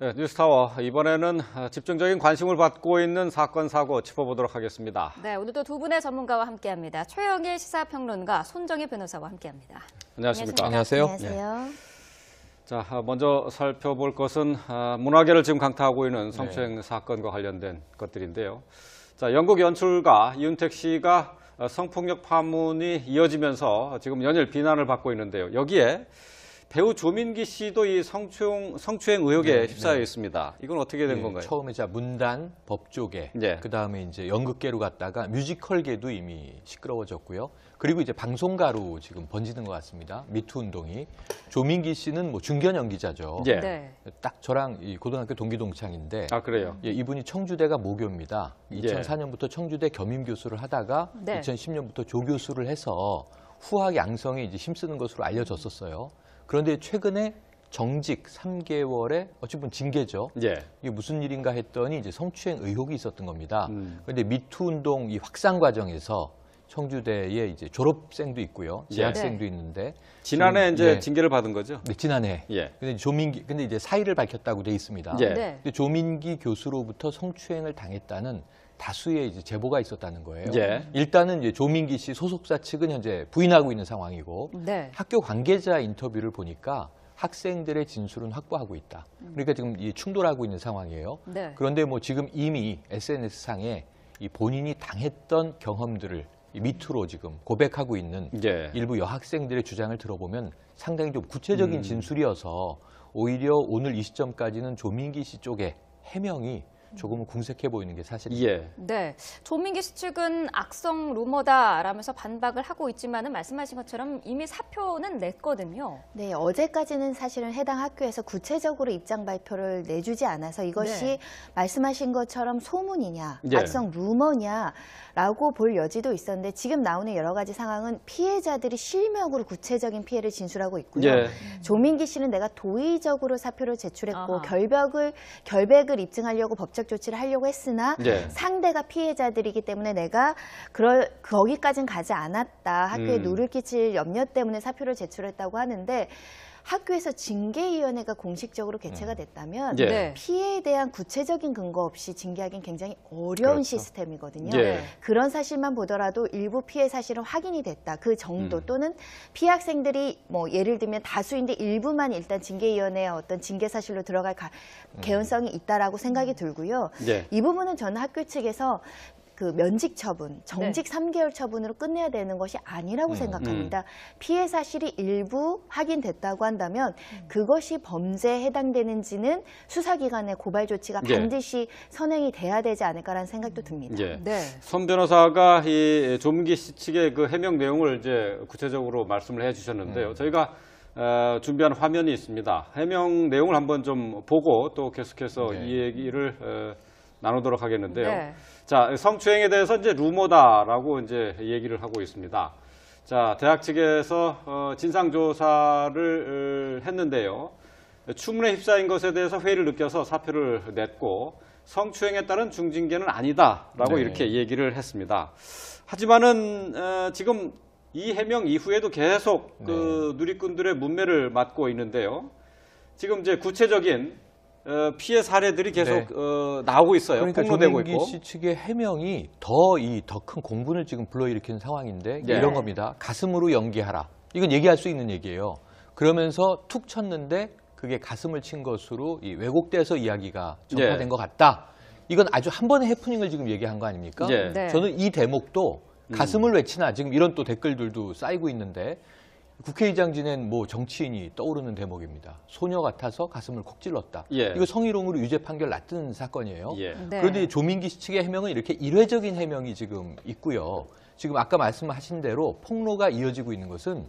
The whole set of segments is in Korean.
네, 뉴스타워 이번에는 집중적인 관심을 받고 있는 사건 사고 짚어보도록 하겠습니다. 네, 오늘도 두 분의 전문가와 함께합니다. 최영일 시사평론가, 손정희 변호사와 함께합니다. 안녕하십니까? 안녕하세요. 안녕하세요. 자, 먼저 살펴볼 것은 문화계를 지금 강타하고 있는 성추행 사건과 관련된 것들인데요. 자, 영국 연출가 이윤택 씨가 성폭력 파문이 이어지면서 지금 연일 비난을 받고 있는데요. 여기에 배우 조민기 씨도 이 성추행 의혹에 휩싸여 있습니다. 이건 어떻게 된 건가요? 처음에 문단, 법조계, 그 다음에 이제 연극계로 갔다가 뮤지컬계도 이미 시끄러워졌고요. 그리고 이제 방송가로 지금 번지는 것 같습니다. 미투 운동이. 조민기 씨는 뭐 중견 연기자죠. 딱 저랑 이 고등학교 동기 동창인데. 아, 그래요? 이분이 청주대가 모교입니다. 2004년부터 청주대 겸임 교수를 하다가 2010년부터 조교수를 해서 후학 양성에 이제 힘쓰는 것으로 알려졌었어요. 그런데 최근에 정직 3개월의 어찌 보면 징계죠. 이게 무슨 일인가 했더니 이제 성추행 의혹이 있었던 겁니다. 그런데 미투 운동 이 확산 과정에서 청주대에 이제 졸업생도 있고요, 재학생도 있는데 지난해 이제 징계를 받은 거죠? 네, 지난해. 근데 이제 사의를 밝혔다고 돼 있습니다. 근데 조민기 교수로부터 성추행을 당했다는 다수의 이제 제보가 있었다는 거예요. 일단은 이제 조민기 씨 소속사 측은 현재 부인하고 있는 상황이고 학교 관계자 인터뷰를 보니까 학생들의 진술은 확보하고 있다. 그러니까 지금 이 충돌하고 있는 상황이에요. 그런데 뭐 지금 이미 SNS상에 이 본인이 당했던 경험들을 이 미투로 지금 고백하고 있는 일부 여학생들의 주장을 들어보면 상당히 좀 구체적인 진술이어서 오히려 오늘 이 시점까지는 조민기 씨 쪽의 해명이 조금은 궁색해 보이는 게 사실입니다. 네, 조민기 씨 측은 악성 루머다라면서 반박을 하고 있지만은 말씀하신 것처럼 이미 사표는 냈거든요. 네, 어제까지는 사실은 해당 학교에서 구체적으로 입장 발표를 내주지 않아서 이것이 말씀하신 것처럼 소문이냐, 악성 루머냐라고 볼 여지도 있었는데 지금 나오는 여러 가지 상황은 피해자들이 실명으로 구체적인 피해를 진술하고 있고요. 조민기 씨는 내가 도의적으로 사표를 제출했고 결백을 입증하려고 법적 조치를 하려고 했으나 상대가 피해자들이기 때문에 내가 거기까지는 가지 않았다. 학교에 누를 끼칠 염려 때문에 사표를 제출했다고 하는데 학교에서 징계위원회가 공식적으로 개최가 됐다면 피해에 대한 구체적인 근거 없이 징계하기는 굉장히 어려운 시스템이거든요. 그런 사실만 보더라도 일부 피해 사실은 확인이 됐다. 그 정도 또는 피해 학생들이 뭐 예를 들면 다수인데 일부만 일단 징계위원회의 어떤 징계 사실로 들어갈 개연성이 있다라고 생각이 들고요. 이 부분은 저는 학교 측에서 그 면직 처분, 정직 3개월 처분으로 끝내야 되는 것이 아니라고 생각합니다. 피해 사실이 일부 확인됐다고 한다면 그것이 범죄에 해당되는지는 수사기관의 고발 조치가 반드시 선행이 돼야 되지 않을까라는 생각도 듭니다. 손 변호사가 이 조민기 씨 측의 그 해명 내용을 이제 구체적으로 말씀을 해주셨는데요. 저희가 준비한 화면이 있습니다. 해명 내용을 한번 좀 보고 또 계속해서 이 얘기를 나누도록 하겠는데요. 자, 성추행에 대해서 이제 루머다라고 이제 얘기를 하고 있습니다. 자, 대학 측에서 진상조사를 했는데요. 추문에 휩싸인 것에 대해서 회의를 느껴서 사표를 냈고 성추행에 따른 중징계는 아니다라고 이렇게 얘기를 했습니다. 하지만은 지금 이 해명 이후에도 계속 그 누리꾼들의 문매를 맞고 있는데요. 지금 이제 구체적인 피해 사례들이 계속 나오고 있어요. 그러니까 폭로되고 있고. 조민기 씨 측의 해명이 더 큰 공분을 지금 불러일으키는 상황인데 이런 겁니다. 가슴으로 연기하라. 이건 얘기할 수 있는 얘기예요. 그러면서 툭 쳤는데 그게 가슴을 친 것으로 왜곡돼서 이야기가 전파된 것 같다. 이건 아주 한 번의 해프닝을 지금 얘기한 거 아닙니까? 저는 이 대목도 가슴을 외치나 지금 이런 또 댓글들도 쌓이고 있는데 국회의장 지낸 뭐 정치인이 떠오르는 대목입니다. 소녀 같아서 가슴을 콕 찔렀다. 이거 성희롱으로 유죄 판결 났던 사건이에요. 그런데 조민기 씨 측의 해명은 이렇게 일회적인 해명이 지금 있고요. 지금 아까 말씀하신 대로 폭로가 이어지고 있는 것은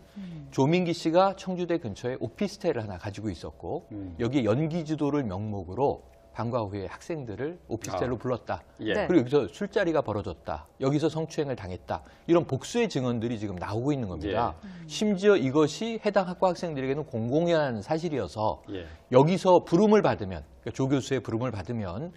조민기 씨가 청주대 근처에 오피스텔을 하나 가지고 있었고 여기에 연기지도를 명목으로 방과 후에 학생들을 오피스텔로 불렀다. 그리고 여기서 술자리가 벌어졌다. 여기서 성추행을 당했다. 이런 복수의 증언들이 지금 나오고 있는 겁니다. 심지어 이것이 해당 학과 학생들에게는 공공연한 사실이어서 여기서 부름을 받으면, 그러니까 조 교수의 부름을 받으면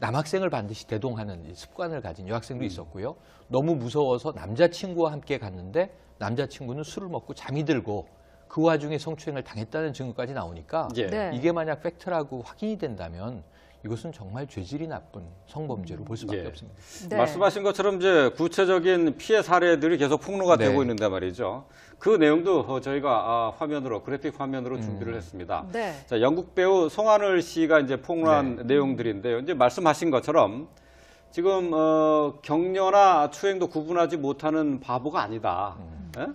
남학생을 반드시 대동하는 습관을 가진 여학생도 있었고요. 너무 무서워서 남자친구와 함께 갔는데 남자친구는 술을 먹고 잠이 들고 그 와중에 성추행을 당했다는 증거까지 나오니까 예. 네. 이게 만약 팩트라고 확인이 된다면 이것은 정말 죄질이 나쁜 성범죄로 볼 수밖에 예. 없습니다. 네. 말씀하신 것처럼 이제 구체적인 피해 사례들이 계속 폭로가 네. 되고 있는데 말이죠. 그 내용도 저희가 화면으로 그래픽 화면으로 준비를 했습니다. 네. 자, 영국 배우 송하늘 씨가 이제 폭로한 내용들인데요. 이제 말씀하신 것처럼 지금 격려나 추행도 구분하지 못하는 바보가 아니다. 예?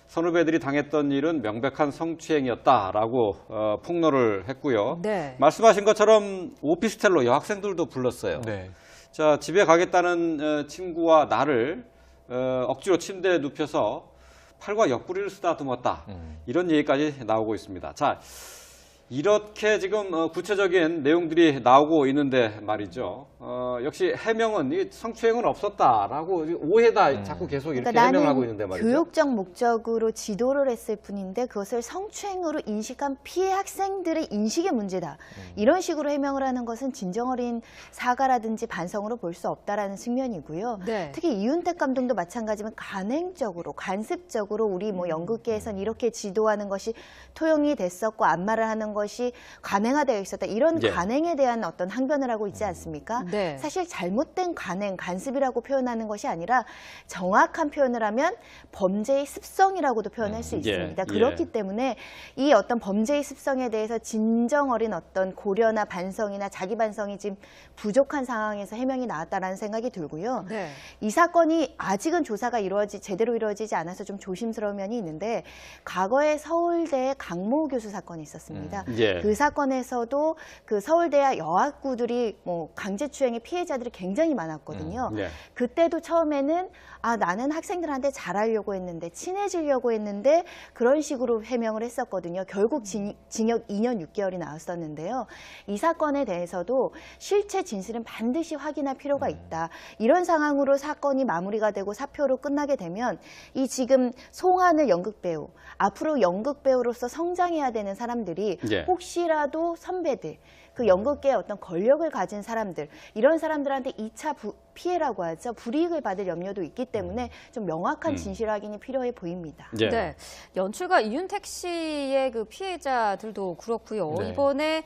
선후배들이 당했던 일은 명백한 성추행이었다라고 폭로를 했고요. 네. 말씀하신 것처럼 오피스텔로 여학생들도 불렀어요. 네. 자, 집에 가겠다는 친구와 나를 억지로 침대에 눕혀서 팔과 옆구리를 쓰다듬었다. 이런 얘기까지 나오고 있습니다. 자, 이렇게 지금 구체적인 내용들이 나오고 있는데 말이죠. 역시 해명은 이 성추행은 없었다라고 오해다 자꾸 계속 이렇게 그러니까 해명을 하고 나는 있는데 말이죠. 교육적 목적으로 지도를 했을 뿐인데 그것을 성추행으로 인식한 피해 학생들의 인식의 문제다. 이런 식으로 해명을 하는 것은 진정 어린 사과라든지 반성으로 볼 수 없다라는 측면이고요. 네. 특히 이윤택 감독도 마찬가지면 간행적으로, 관습적으로 우리 뭐 연극계에선 이렇게 지도하는 것이 토용이 됐었고 안마를 하는 것이 관행화되어 있었다. 이런 예. 관행에 대한 어떤 항변을 하고 있지 않습니까? 네. 사실 잘못된 관행, 간습이라고 표현하는 것이 아니라 정확한 표현을 하면 범죄의 습성이라고도 표현할 수 예, 있습니다. 예. 그렇기 때문에 이 어떤 범죄의 습성에 대해서 진정 어린 어떤 고려나 반성이나 자기 반성이 지금 부족한 상황에서 해명이 나왔다라는 생각이 들고요. 네. 이 사건이 아직은 조사가 제대로 이루어지지 않아서 좀 조심스러운 면이 있는데 과거에 서울대 강모 교수 사건이 있었습니다. 예. 그 사건에서도 그 서울대 여학부들이 뭐 강제추행의 피해자들이 굉장히 많았거든요. 예. 그때도 처음에는 나는 학생들한테 잘하려고 했는데 친해지려고 했는데 그런 식으로 해명을 했었거든요. 결국 징역 2년 6개월이 나왔었는데요. 이 사건에 대해서도 실체 진실은 반드시 확인할 필요가 있다. 이런 상황으로 사건이 마무리가 되고 사표로 끝나게 되면 이 지금 송하늘 연극배우, 앞으로 연극배우로서 성장해야 되는 사람들이 예. 혹시라도 선배들, 그 연극계의 어떤 권력을 가진 사람들, 이런 사람들한테 2차 피해라고 하죠. 불이익을 받을 염려도 있기 때문에 좀 명확한 진실 확인이 필요해 보입니다. 예. 네, 연출가 이윤택 씨의 그 피해자들도 그렇고요. 네. 이번에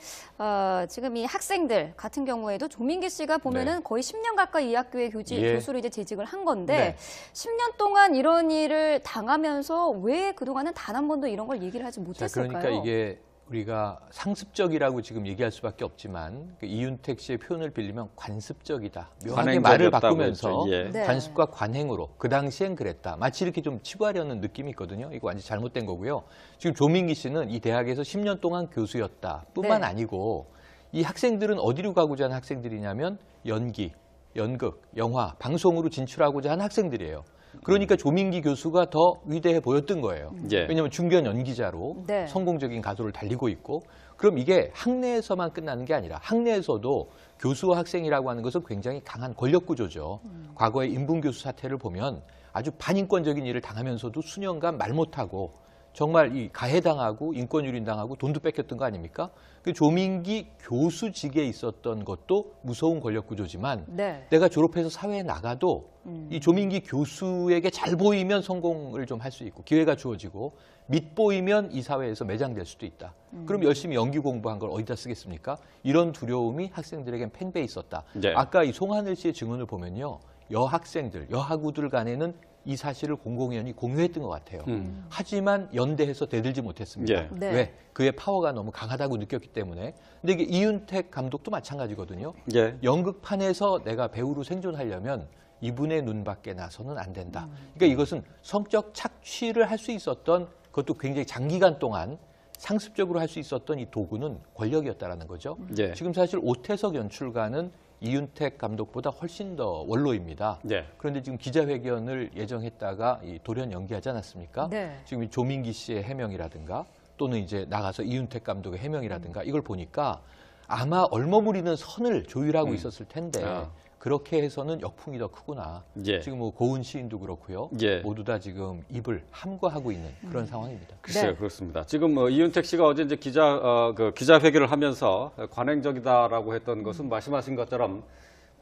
지금 이 학생들 같은 경우에도 조민기 씨가 보면은 거의 10년 가까이 이 학교의 예. 교수로 이제 재직을 한 건데 네. 10년 동안 이런 일을 당하면서 왜 그동안은 단 한 번도 이런 걸 얘기를 하지 자, 못했을까요? 그러니까 이게 우리가 상습적이라고 지금 얘기할 수밖에 없지만 그 이윤택 씨의 표현을 빌리면 관습적이다. 묘하게 말을 관행적이었다고 바꾸면서 했죠. 예. 네. 관습과 관행으로 그 당시엔 그랬다. 마치 이렇게 좀 치부하려는 느낌이 있거든요. 이거 완전 잘못된 거고요. 지금 조민기 씨는 이 대학에서 10년 동안 교수였다. 뿐만 네. 아니고 이 학생들은 어디로 가고자 하는 학생들이냐면 연기, 연극, 영화, 방송으로 진출하고자 하는 학생들이에요. 그러니까 조민기 교수가 더 위대해 보였던 거예요. 예. 왜냐하면 중견 연기자로 네. 성공적인 가도를 달리고 있고 그럼 이게 학내에서만 끝나는 게 아니라 학내에서도 교수와 학생이라고 하는 것은 굉장히 강한 권력 구조죠. 과거의 인분교수 사태를 보면 아주 반인권적인 일을 당하면서도 수년간 말 못하고 정말 이 가해당하고 인권유린당하고 돈도 뺏겼던 거 아닙니까? 그 조민기 교수직에 있었던 것도 무서운 권력 구조지만 네. 내가 졸업해서 사회에 나가도 이 조민기 교수에게 잘 보이면 성공을 좀 할 수 있고 기회가 주어지고 밉보이면 이 사회에서 매장될 수도 있다. 그럼 열심히 연기 공부한 걸 어디다 쓰겠습니까? 이런 두려움이 학생들에겐 팽배해 있었다. 네. 아까 이 송하늘 씨의 증언을 보면요. 여학생들, 여학우들 간에는 이 사실을 공공연히 공유했던 것 같아요. 하지만 연대해서 대들지 못했습니다. 예. 네. 왜? 그의 파워가 너무 강하다고 느꼈기 때문에. 근데 이게 이윤택 감독도 마찬가지거든요. 예. 연극판에서 내가 배우로 생존하려면 이분의 눈 밖에 나서는 안 된다. 그러니까 이것은 성적 착취를 할 수 있었던 그것도 굉장히 장기간 동안 상습적으로 할 수 있었던 이 도구는 권력이었다라는 거죠. 예. 지금 사실 오태석 연출가는 이윤택 감독보다 훨씬 더 원로입니다. 예. 그런데 지금 기자회견을 예정했다가 이 돌연 연기하지 않았습니까? 네. 지금 이 조민기 씨의 해명이라든가 또는 이제 나가서 이윤택 감독의 해명이라든가 이걸 보니까 아마 얼머무리는 선을 조율하고 있었을 텐데 아. 그렇게 해서는 역풍이 더 크구나. 예. 지금 뭐 고은 시인도 그렇고요. 예. 모두 다 지금 입을 함과하고 있는 그런 상황입니다. 글쎄요, 네. 그렇습니다. 지금 이윤택 씨가 어제 이제 기자회견을 하면서 관행적이다라고 했던 것은 말씀하신 것처럼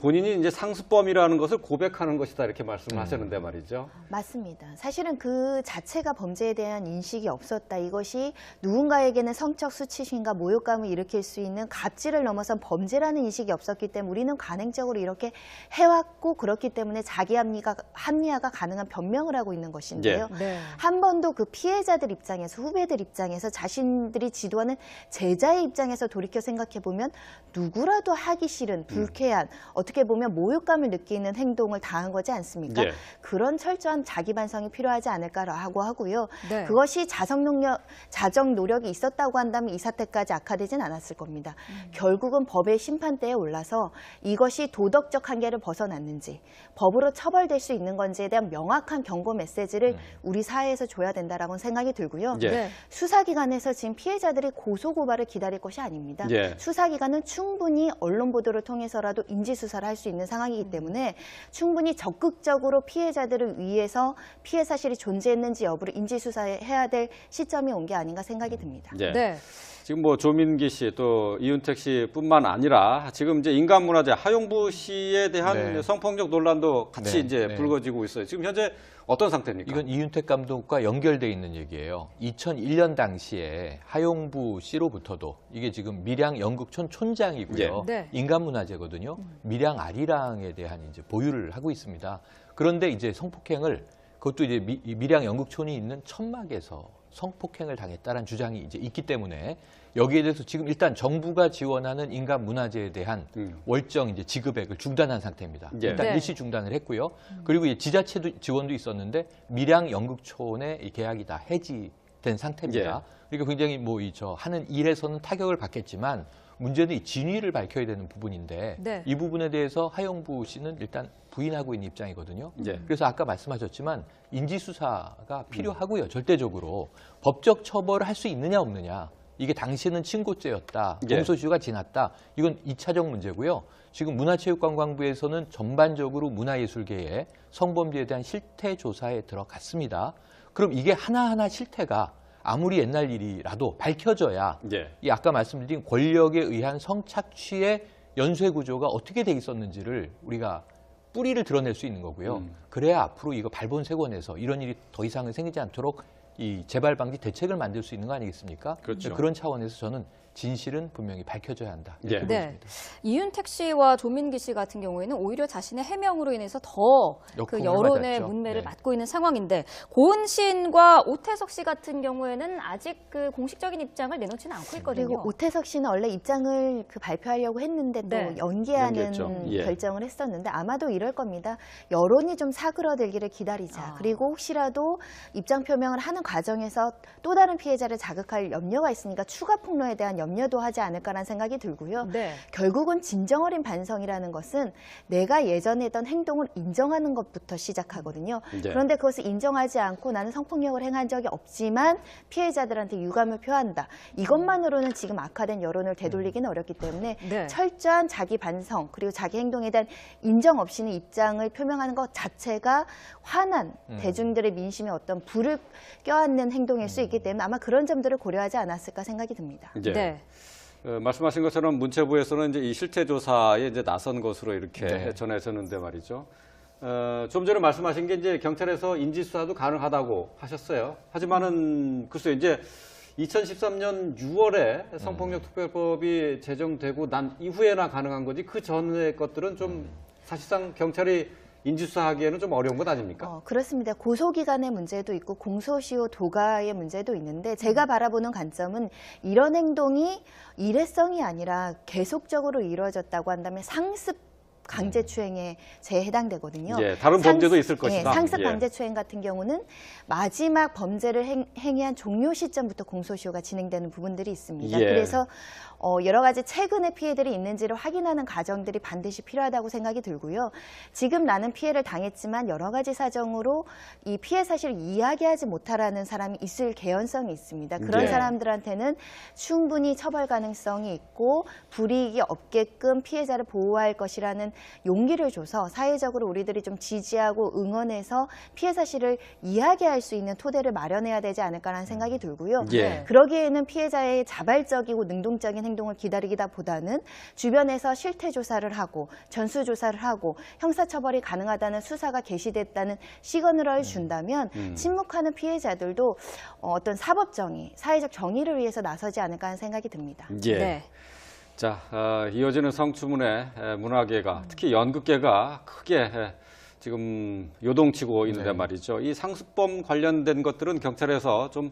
본인이 이제 상습범이라는 것을 고백하는 것이다 이렇게 말씀을 하셨는데 말이죠. 맞습니다. 사실은 그 자체가 범죄에 대한 인식이 없었다. 이것이 누군가에게는 성적 수치심과 모욕감을 일으킬 수 있는 갑질을 넘어선 범죄라는 인식이 없었기 때문에 우리는 관행적으로 이렇게 해왔고 그렇기 때문에 자기 합리화가 가능한 변명을 하고 있는 것인데요. 네. 한 번도 그 피해자들 입장에서 후배들 입장에서 자신들이 지도하는 제자의 입장에서 돌이켜 생각해 보면 누구라도 하기 싫은 불쾌한 어떻게 보면 모욕감을 느끼는 행동을 당한 거지 않습니까? 예. 그런 철저한 자기 반성이 필요하지 않을까라고 하고요. 네. 그것이 자정 노력이 있었다고 한다면 이 사태까지 악화되진 않았을 겁니다. 결국은 법의 심판대에 올라서 이것이 도덕적 한계를 벗어났는지 법으로 처벌될 수 있는 건지에 대한 명확한 경고 메시지를 우리 사회에서 줘야 된다라고 생각이 들고요. 예. 네. 수사기관에서 지금 피해자들이 고소고발을 기다릴 것이 아닙니다. 예. 수사기관은 충분히 언론 보도를 통해서라도 인지수사를 할 수 있는 상황이기 때문에 충분히 적극적으로 피해자들을 위해서 피해 사실이 존재했는지 여부를 인지수사해야 될 시점이 온 게 아닌가 생각이 듭니다. 예. 네. 지금 뭐 조민기 씨 또 이윤택 씨뿐만 아니라 지금 이제 인간문화재 하용부 씨에 대한 네. 성폭력 논란도 같이 네, 이제 네. 불거지고 있어요. 지금 현재 어떤 상태입니까? 이건 이윤택 감독과 연결돼 있는 얘기예요. 2001년 당시에 하용부 씨로부터도 이게 지금 밀양 영국촌 촌장이고요. 네. 인간문화재거든요. 밀양 아리랑에 대한 이제 보유를 하고 있습니다. 그런데 이제 성폭행을 그것도 이제 밀양 영국촌이 있는 천막에서 성폭행을 당했다는 주장이 이제 있기 때문에 여기에 대해서 지금 일단 정부가 지원하는 인간문화재에 대한 월정 이제 지급액을 중단한 상태입니다. 예. 일단 네. 일시 중단을 했고요. 그리고 이제 지자체 지원도 있었는데 밀양 영국촌의 이 계약이 다 해지된 상태입니다. 그러니까 굉장히 뭐 저 하는 일에서는 타격을 받겠지만 문제는 이 진위를 밝혀야 되는 부분인데 네. 이 부분에 대해서 하용부 씨는 일단 부인하고 있는 입장이거든요. 예. 그래서 아까 말씀하셨지만 인지수사가 필요하고요. 절대적으로 법적 처벌을 할 수 있느냐 없느냐. 이게 당시에는 친고죄였다. 예. 공소시효가 지났다. 이건 2차적 문제고요. 지금 문화체육관광부에서는 전반적으로 문화예술계에 성범죄에 대한 실태 조사에 들어갔습니다. 그럼 이게 하나하나 실태가 아무리 옛날 일이라도 밝혀져야 예. 이 아까 말씀드린 권력에 의한 성착취의 연쇄 구조가 어떻게 돼 있었는지를 우리가 뿌리를 드러낼 수 있는 거고요. 그래야 앞으로 이거 발본색원에서 이런 일이 더 이상은 생기지 않도록 이 재발 방지 대책을 만들 수 있는 거 아니겠습니까? 그렇죠. 그런 차원에서 저는 진실은 분명히 밝혀져야 한다. 이렇게 예. 네. 보입니다. 이윤택 씨와 조민기 씨 같은 경우에는 오히려 자신의 해명으로 인해서 더 그 역풍을 여론의 맞았죠. 문매를 네. 맞고 있는 상황인데 고은 시인과 오태석 씨 같은 경우에는 아직 그 공식적인 입장을 내놓지는 않고 있거든요. 그리고 오태석 씨는 원래 입장을 발표하려고 했는데 또 네. 연기하는 연기했죠. 예. 결정을 했었는데 아마도 이럴 겁니다. 여론이 좀 사그러들기를 기다리자. 그리고 혹시라도 입장 표명을 하는 과정에서 또 다른 피해자를 자극할 염려가 있으니까 추가 폭로에 대한 염려도 하지 않을까라는 생각이 들고요. 네. 결국은 진정 어린 반성이라는 것은 내가 예전에 했던 행동을 인정하는 것부터 시작하거든요. 네. 그런데 그것을 인정하지 않고 나는 성폭력을 행한 적이 없지만 피해자들한테 유감을 표한다. 이것만으로는 지금 악화된 여론을 되돌리기는 어렵기 때문에 네. 철저한 자기 반성 그리고 자기 행동에 대한 인정 없이는 입장을 표명하는 것 자체가 화난 대중들의 민심에 어떤 불을 껴안는 행동일 수 있기 때문에 아마 그런 점들을 고려하지 않았을까 생각이 듭니다. 예. 네. 말씀하신 것처럼 문체부에서는 이제 이 실태 조사에 이제 나선 것으로 이렇게 네. 전해졌는데 말이죠. 좀 전에 말씀하신 게 이제 경찰에서 인지수사도 가능하다고 하셨어요. 하지만은 글쎄요, 이제 2013년 6월에 성폭력특별법이 제정되고 난 이후에나 가능한 거지 그 전의 것들은 좀 사실상 경찰이 인지수사하기에는 좀 어려운 것 아닙니까? 그렇습니다. 고소기간의 문제도 있고 공소시효 도가의 문제도 있는데 제가 바라보는 관점은 이런 행동이 일회성이 아니라 계속적으로 이루어졌다고 한다면 상습 강제추행에 해당되거든요. 예, 다른 범죄도 있을 것이다. 상습 예. 강제추행 같은 경우는 마지막 범죄를 행위한 종료 시점부터 공소시효가 진행되는 부분들이 있습니다. 예. 그래서 여러 가지 최근의 피해들이 있는지를 확인하는 과정들이 반드시 필요하다고 생각이 들고요. 지금 나는 피해를 당했지만 여러 가지 사정으로 이 피해 사실을 이야기하지 못하라는 사람이 있을 개연성이 있습니다. 그런 예. 사람들한테는 충분히 처벌 가능성이 있고 불이익이 없게끔 피해자를 보호할 것이라는 용기를 줘서 사회적으로 우리들이 좀 지지하고 응원해서 피해 사실을 이야기할 수 있는 토대를 마련해야 되지 않을까라는 생각이 들고요. 예. 그러기에는 피해자의 자발적이고 능동적인 행동을 기다리기보다는 주변에서 실태 조사를 하고 전수 조사를 하고 형사처벌이 가능하다는 수사가 게시됐다는 시그널을 준다면 침묵하는 피해자들도 어떤 사법 정의, 사회적 정의를 위해서 나서지 않을까 하는 생각이 듭니다. 예. 네. 자, 이어지는 성추문의 문화계가 특히 연극계가 크게 지금 요동치고 있는데 말이죠. 이 상습범 관련된 것들은 경찰에서 좀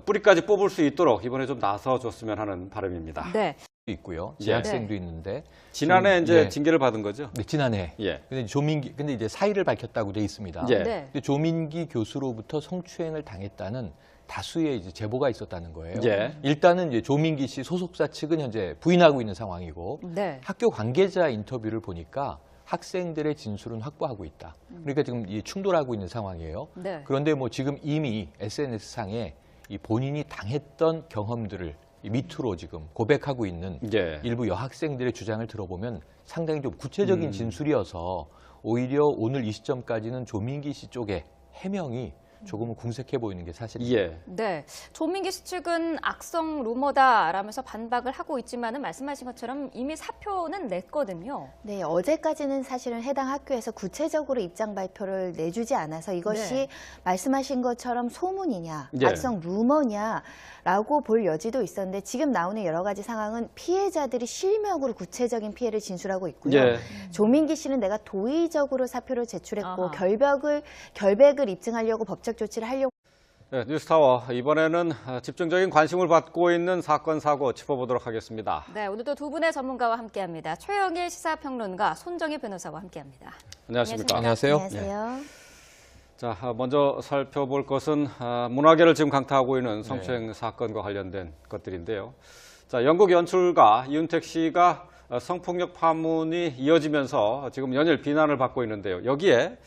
뿌리까지 뽑을 수 있도록 이번에 좀 나서줬으면 하는 바람입니다. 네. 있고요. 예. 재학생도 있는데 지난해 지금, 이제 예. 징계를 받은 거죠? 네, 지난해. 예. 근데 이제 사의를 밝혔다고 돼 있습니다. 예. 네. 근데 조민기 교수로부터 성추행을 당했다는 다수의 이제 제보가 있었다는 거예요. 예. 일단은 이제 조민기 씨 소속사 측은 현재 부인하고 있는 상황이고 네. 학교 관계자 인터뷰를 보니까 학생들의 진술은 확보하고 있다. 그러니까 지금 이 충돌하고 있는 상황이에요. 네. 그런데 뭐 지금 이미 SNS상에 이 본인이 당했던 경험들을 이 밑으로 지금 고백하고 있는 예. 일부 여학생들의 주장을 들어보면 상당히 좀 구체적인 진술이어서 오히려 오늘 이 시점까지는 조민기 씨 쪽의 해명이 조금은 궁색해 보이는 게 사실입니다. 예. 네, 조민기 씨 측은 악성 루머다라면서 반박을 하고 있지만은 말씀하신 것처럼 이미 사표는 냈거든요. 네, 어제까지는 사실은 해당 학교에서 구체적으로 입장 발표를 내주지 않아서 이것이 네. 말씀하신 것처럼 소문이냐, 예. 악성 루머냐라고 볼 여지도 있었는데 지금 나오는 여러 가지 상황은 피해자들이 실명으로 구체적인 피해를 진술하고 있고요. 예. 조민기 씨는 내가 도의적으로 사표를 제출했고 아하. 결백을 입증하려고 법적 조치를 하려고 네, 뉴스타워 이번에는 집중적인 관심을 받고 있는 사건 사고 짚어보도록 하겠습니다. 네, 오늘도 두 분의 전문가와 함께합니다. 최영일 시사평론가, 손정희 변호사와 함께합니다. 안녕하십니까? 안녕하세요. 안녕하세요. 자, 먼저 살펴볼 것은 문화계를 지금 강타하고 있는 성추행 사건과 관련된 것들인데요. 자, 연극 연출가 이윤택 씨가 성폭력 파문이 이어지면서 지금 연일 비난을 받고 있는데요. 여기에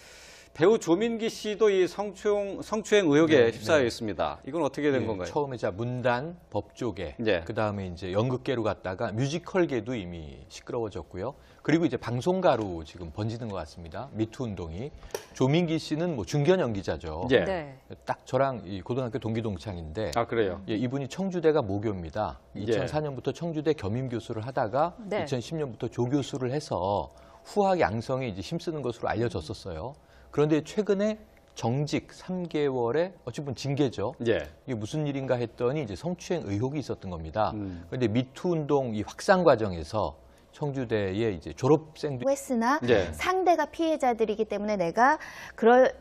배우 조민기 씨도 이 성추행 의혹에 휩싸여 있습니다. 이건 어떻게 된 건가요? 처음에 문단, 법조계, 예. 그 다음에 이제 연극계로 갔다가 뮤지컬계도 이미 시끄러워졌고요. 그리고 이제 방송가로 지금 번지는 것 같습니다. 미투 운동이. 조민기 씨는 뭐 중견 연기자죠. 예. 네. 딱 저랑 이 고등학교 동기 동창인데 아, 그래요? 예, 이분이 청주대가 모교입니다. 예. 2004년부터 청주대 겸임 교수를 하다가 네. 2010년부터 조교수를 해서 후학 양성에 이제 힘쓰는 것으로 알려졌었어요. 그런데 최근에 정직 3개월의 어찌 보면 징계죠. 예. 이게 무슨 일인가 했더니 이제 성추행 의혹이 있었던 겁니다. 그런데 미투 운동 이 확산 과정에서 청주대의 이제 졸업생들 했으나 예. 상대가 피해자들이기 때문에 내가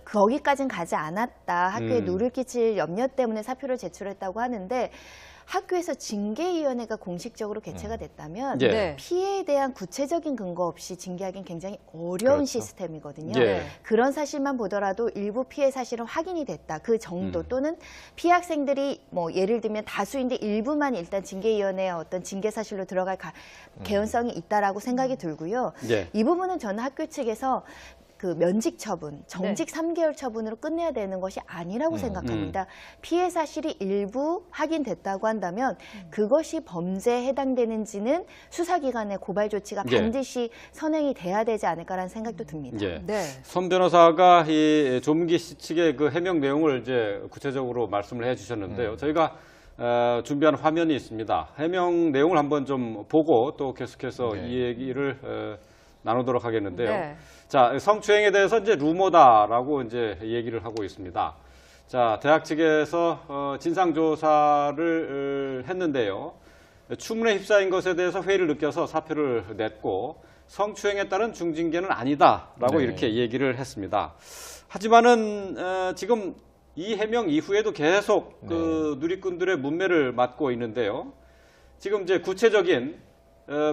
거기까지는 가지 않았다. 학교에 누를 끼칠 염려 때문에 사표를 제출했다고 하는데 학교에서 징계위원회가 공식적으로 개최가 됐다면 예. 네. 피해에 대한 구체적인 근거 없이 징계하기는 굉장히 어려운 그렇죠. 시스템이거든요. 예. 그런 사실만 보더라도 일부 피해 사실은 확인이 됐다. 그 정도 또는 피해 학생들이 뭐 예를 들면 다수인데 일부만 일단 징계위원회의 어떤 징계 사실로 들어갈 개연성이 있다라고 생각이 들고요. 예. 이 부분은 저는 학교 측에서 그 면직 처분, 정직 3개월 처분으로 끝내야 되는 것이 아니라고 생각합니다. 피해 사실이 일부 확인됐다고 한다면 그것이 범죄에 해당되는지는 수사기관의 고발 조치가 예. 반드시 선행이 돼야 되지 않을까라는 생각도 듭니다. 예. 네. 손 변호사가 이 조민기 씨 측의 그 해명 내용을 이제 구체적으로 말씀을 해주셨는데요. 저희가 준비한 화면이 있습니다. 해명 내용을 한번 좀 보고 또 계속해서 이 얘기를 나누도록 하겠는데요. 네. 자, 성추행에 대해서 이제 루머다라고 이제 얘기를 하고 있습니다. 자, 대학 측에서 진상조사를 했는데요. 추문에 휩싸인 것에 대해서 회의를 느껴서 사표를 냈고 성추행에 따른 중징계는 아니다라고 네. 이렇게 얘기를 했습니다. 하지만은 지금 이 해명 이후에도 계속 그 누리꾼들의 문매를 맞고 있는데요. 지금 이제 구체적인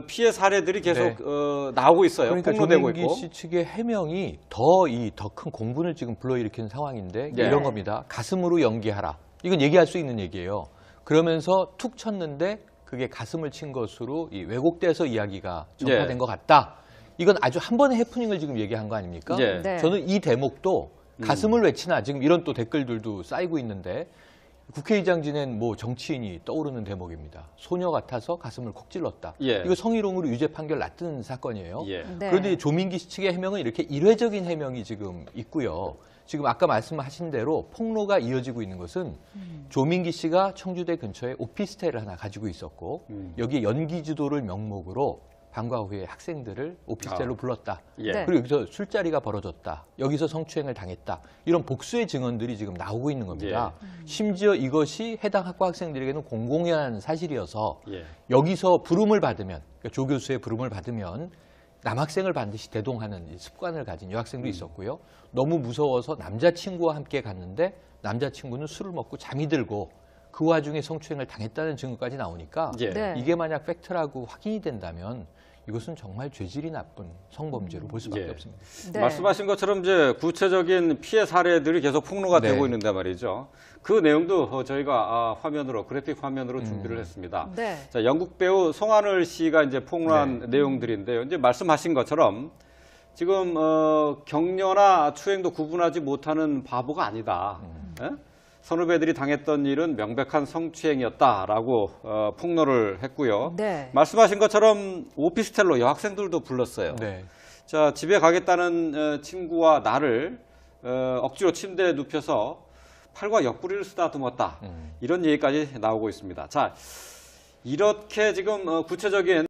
피해 사례들이 계속 나오고 있어요. 그러니까 폭로되고 조민기 있고. 씨 측의 해명이 더 큰 공분을 지금 불러일으키는 상황인데 예. 이런 겁니다. 가슴으로 연기하라. 이건 얘기할 수 있는 얘기예요. 그러면서 툭 쳤는데 그게 가슴을 친 것으로 이 왜곡돼서 이야기가 전파된 예. 것 같다. 이건 아주 한 번의 해프닝을 지금 얘기한 거 아닙니까? 예. 네. 저는 이 대목도 가슴을 왜 치나 지금 이런 또 댓글들도 쌓이고 있는데 국회의장 지낸 뭐 정치인이 떠오르는 대목입니다. 소녀 같아서 가슴을 콕 찔렀다. 예. 이거 성희롱으로 유죄 판결 났던 사건이에요. 예. 네. 그런데 조민기 씨 측의 해명은 이렇게 일회적인 해명이 지금 있고요. 지금 아까 말씀하신 대로 폭로가 이어지고 있는 것은 조민기 씨가 청주대 근처에 오피스텔을 하나 가지고 있었고 여기에 연기지도를 명목으로 방과 후에 학생들을 오피스텔로 불렀다. 예. 네. 그리고 여기서 술자리가 벌어졌다. 여기서 성추행을 당했다. 이런 복수의 증언들이 지금 나오고 있는 겁니다. 심지어 이것이 해당 학과 학생들에게는 공공연한 사실이어서 예. 여기서 부름을 받으면, 그러니까 조 교수의 부름을 받으면 남학생을 반드시 대동하는 이 습관을 가진 여학생도 있었고요. 너무 무서워서 남자친구와 함께 갔는데 남자친구는 술을 먹고 잠이 들고 그 와중에 성추행을 당했다는 증거까지 나오니까 예. 네. 이게 만약 팩트라고 확인이 된다면 이것은 정말 죄질이 나쁜 성범죄로 볼 수밖에 예. 없습니다. 네. 말씀하신 것처럼 이제 구체적인 피해 사례들이 계속 폭로가 네. 되고 있는데 말이죠. 그 내용도 저희가 화면으로 그래픽 화면으로 준비를 했습니다. 네. 자, 영국 배우 송하늘 씨가 이제 폭로한 내용들인데요. 이제 말씀하신 것처럼 지금 격려나 추행도 구분하지 못하는 바보가 아니다. 예? 선후배들이 당했던 일은 명백한 성추행이었다라고 폭로를 했고요. 네. 말씀하신 것처럼 오피스텔로 여학생들도 불렀어요. 네. 자, 집에 가겠다는 친구와 나를 억지로 침대에 눕혀서 팔과 옆구리를 쓰다듬었다. 이런 얘기까지 나오고 있습니다. 자, 이렇게 지금 구체적인